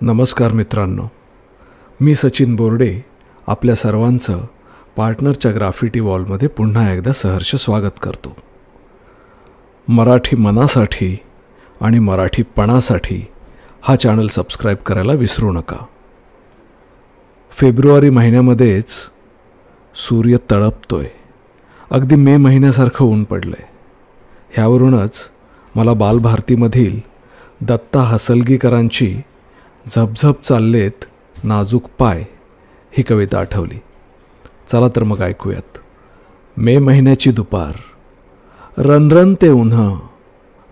नमस्कार मित्रांनो, मी सचिन बोर्डे आपल्या सर्वांचं पार्टनरच्या ग्राफिटी वॉलमध्ये पुन्हा एकदा सहर्ष स्वागत करतो. मराठी मनासाठी आणि मराठीपणासाठी हा चॅनल सबस्क्राईब करायला विसरू नका. फेब्रुवारी महिन्यामध्येच सूर्य तळपतोय. अगदी मे महिन्यासारखं ऊन पडलं आहे. ह्यावरूनच मला बालभारतीमधील दत्ता हसलगीकरांची झपझप चाललेत नाजूक पाय ही कविता आठवली. चला तर मग ऐकूयात. मे महिन्याची दुपार, रनरनते उन्ह,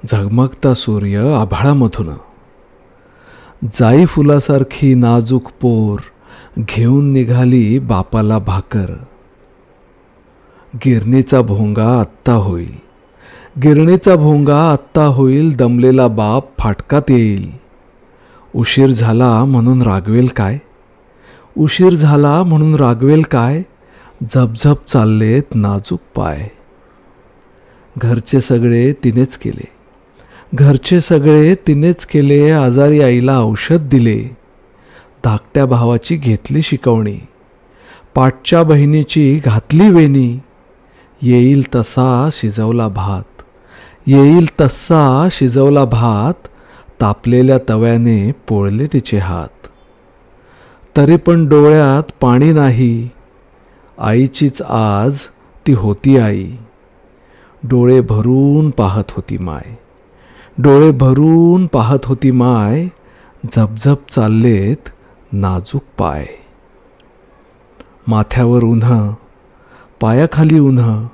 झगमगता सूर्य आभाळामधून, जाई फुलासारखी नाजूक पोर घेऊन निघाली बापाला भाकर. गिरणीचा भोंगा आत्ता होईल, गिरणीचा भोंगा आत्ता होईल, दमलेला बाप फाटकात येईल. उशीर झाला म्हणून रागवेल काय, उशीर झाला म्हणून रागवेल काय, झपझप चाललेत नाजूक पाय. घरचे सगळे तिनेच केले, घरचे सगळे तिनेच केले, आजारी आईला औषध दिले. धाकट्या भावाची घेतली शिकवणी, पाठच्या बहिणीची घातली वेणी. येईल तसा शिजवला भात, येईल तसा शिजवला भात, तापलेल्या तव्याने पोळले तिचे हात. तरी पण डोळ्यात पाणी नाही, आईचीच आज ती होती आई. डोळे भरून पाहत होती माय, डोळे भरून पाहत होती माय, झपझप चाललेत नाजूक पाय. माथ्यावर उन्ह, पायाखाली उन्ह,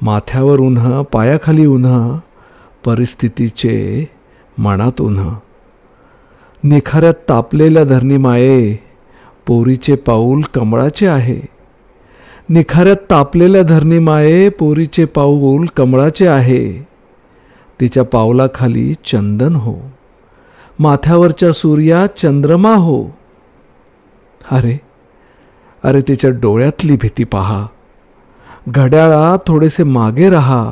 माथ्यावर उन्ह, पायाखाली उन्ह, परिस्थितीचे मनात उन्ह. निखाऱ्यात तापलेल्या धरणी माये, पोरीचे पाऊल कमळाचे आहे. निखाऱ्यात तापलेल्या धरणी माये, पोरीचे पाऊल कमळाचे आहे. तिच्या पावलाखाली चंदन हो, माथ्यावरच्या सूर्यात चंद्रमा हो. अरे अरे तिच्या डोळ्यातली भीती पहा, घड्याळा थोडेसे मागे रहा.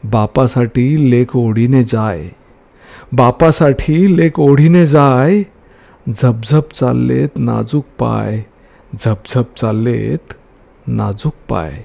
बापासाठी लेक ओढीने जाय, बापासाठी लेक ओढीने जाय, झपझप चाललेत नाजूक पाय, झपझप चाललेत नाजूक पाय.